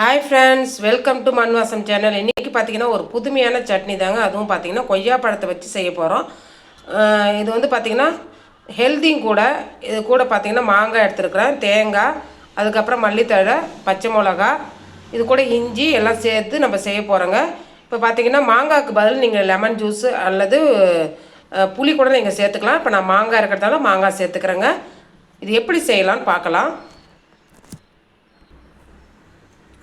Hi friends, welcome to மண்வாசம் channel. இன்றைக்கி பார்த்தீங்கன்னா ஒரு புதுமையான சட்னி தாங்க. அதுவும் பார்த்தீங்கன்னா கொய்யா பழத்தை வச்சு செய்ய போகிறோம். இது வந்து பார்த்திங்கன்னா ஹெல்த்தியும் கூட. இது கூட பார்த்திங்கன்னா மாங்காய் எடுத்துருக்குறேன், தேங்காய், அதுக்கப்புறம் மல்லித்தழை, பச்சை மிளகா, இது கூட இஞ்சி எல்லாம் சேர்த்து நம்ம செய்ய போகிறோங்க. இப்போ பார்த்திங்கன்னா மாங்காய்க்கு பதில் நீங்கள் லெமன் ஜூஸு அல்லது புளி கூட நீங்கள் சேர்த்துக்கலாம். இப்போ நான் மாங்காய் இருக்கிறதால மாங்காய் சேர்த்துக்கிறேங்க. இது எப்படி செய்யலான்னு பார்க்கலாம்.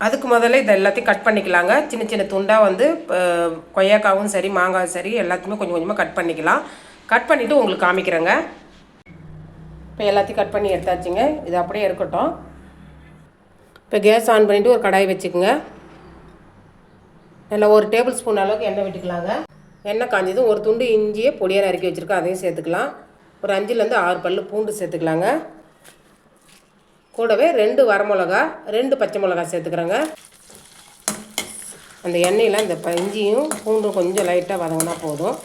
அதுக்கு முதல்ல இதை எல்லாத்தையும் கட் பண்ணிக்கலாங்க. சின்ன சின்ன துண்டாக வந்து கொய்யாக்காவும் சரி மாங்காயும் சரி எல்லாத்தையுமே கொஞ்சம் கொஞ்சமாக கட் பண்ணிக்கலாம். கட் பண்ணிவிட்டு உங்களுக்கு காமிக்கிறேங்க. இப்போ எல்லாத்தையும் கட் பண்ணி எடுத்தாச்சுங்க. இது அப்படியே இருக்கட்டும். இப்போ கேஸ் ஆன் பண்ணிவிட்டு ஒரு கடாய் வச்சுக்கோங்க. நல்லா ஒரு டேபிள் ஸ்பூன் அளவுக்கு எண்ணெய் விட்டுக்கலாங்க. எண்ணெய் காஞ்சதும் ஒரு துண்டு இஞ்சியை பொடியாக நறுக்கி வச்சுருக்கோம், அதையும் சேர்த்துக்கலாம். ஒரு 5லேருந்து 6 பல் பூண்டு சேர்த்துக்கலாங்க. கூடவே 2 வரமிளகா, 2 பச்சை மிளகா சேர்த்துக்கிறேங்க. அந்த எண்ணெயில் இந்த இஞ்சியும் பூண்டும் கொஞ்சம் லைட்டாக வதங்கினா போதும்.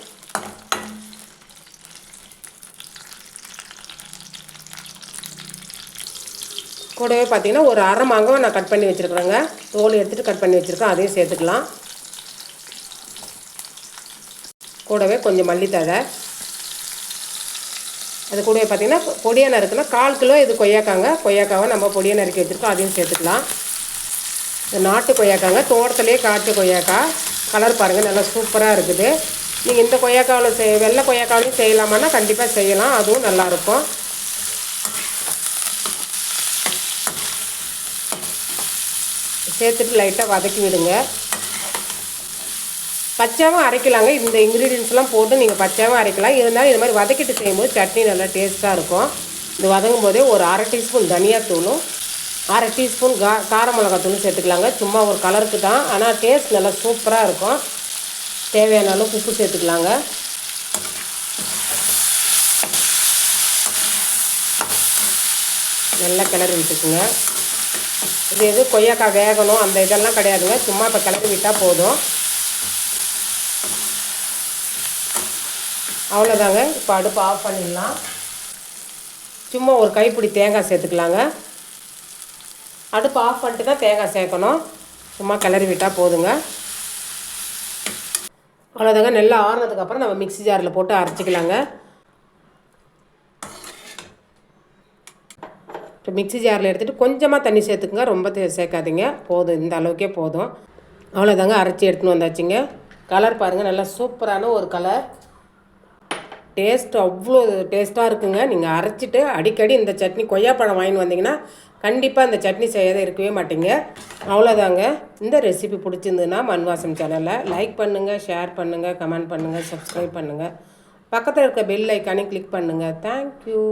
கூடவே பார்த்திங்கன்னா ஒரு அரை மாங்காய் நான் கட் பண்ணி வச்சுருக்குறேங்க. தோல் எடுத்துகிட்டு கட் பண்ணி வச்சுருக்கேன், அதையும் சேர்த்துக்கலாம். கூடவே கொஞ்சம் மல்லித்தழை. அது கூடவே பார்த்திங்கன்னா பொடியாக நறுக்குன்னா 1/4 கிலோ இது கொய்யாக்காவை நம்ம பொடியாக நறுக்கி வச்சுருக்கோம், அதையும் சேர்த்துக்கலாம். இது நாட்டு கொய்யாக்காங்க, தோட்டத்துலேயே காய்ச்ச கொய்யாக்காய். கலர் பாருங்கள், நல்லா சூப்பராக இருக்குது. நீங்கள் இந்த கொய்யாக்காவில் வெள்ளை கொய்யாக்காவிலையும் செய்யலாமான்னா கண்டிப்பாக செய்யலாம், அதுவும் நல்லாயிருக்கும். சேர்த்துட்டு லைட்டாக வதக்கி விடுங்க. பச்சாவும் அரைக்கலாங்க. இந்த இன்க்ரீடியன்ஸ்லாம் போட்டு நீங்கள் பச்சாவும் அரைக்கலாம். இருந்தாலும் இது மாதிரி வதக்கிட்டு செய்யும்போது சட்னி நல்லா டேஸ்ட்டாக இருக்கும். இது வதங்கும் போதே ஒரு 1/2 டீஸ்பூன் தனியாத்தூளும் 1/2 டீஸ்பூன் கார மிளகாத்தூளும் சேர்த்துக்கலாங்க. சும்மா ஒரு கலருக்கு தான், ஆனால் டேஸ்ட் நல்லா சூப்பராக இருக்கும். தேவையான அளவு உப்பு சேர்த்துக்கலாங்க. நல்லா கிளறி விட்டுக்குங்க. இது எது கொய்யாக்காய் வேகணும் அந்த இதெல்லாம் கிடையாதுங்க, சும்மா இப்போ கிளறி விட்டால் போதும். அவ்வளோதாங்க. இப்போ அடுப்பு ஆஃப் பண்ணிடலாம். சும்மா ஒரு கைப்பிடி தேங்காய் சேர்த்துக்கலாங்க. அடுப்பு ஆஃப் பண்ணிட்டு தான் தேங்காய் சேர்க்கணும், சும்மா கிளறி விட்டால் போதுங்க. அவ்வளோதாங்க. நல்லா ஆறுனதுக்கப்புறம் நம்ம மிக்ஸி ஜாரில் போட்டு அரைச்சிக்கலாங்க. இப்போ மிக்ஸி ஜாரில் எடுத்துகிட்டு கொஞ்சமாக தண்ணி சேர்த்துக்குங்க, ரொம்ப சேர்க்காதீங்க, போதும், இந்த அளவுக்கே போதும். அவ்வளோதாங்க, அரைச்சி எடுத்துன்னு வந்தாச்சுங்க. கலர் பாருங்கள், நல்லா சூப்பரான ஒரு கலர். டேஸ்ட் அவ்வளோ டேஸ்ட்டாக இருக்குங்க. நீங்கள் அரைச்சிட்டு அடிக்கடி இந்த சட்னி கொய்யாப்பழம் வாங்கின்னு வந்தீங்கன்னா கண்டிப்பாக இந்த சட்னி செய்யாத இருக்கவே மாட்டீங்க. அவ்வளோதாங்க. இந்த ரெசிபி பிடிச்சிருந்ததுன்னா மண்வாசம் சேனலை லைக் பண்ணுங்கள், ஷேர் பண்ணுங்கள், கமெண்ட் பண்ணுங்கள், சப்ஸ்கிரைப் பண்ணுங்கள். பக்கத்தில் இருக்க பெல் ஐக்கானே கிளிக் பண்ணுங்கள். தேங்க்யூ.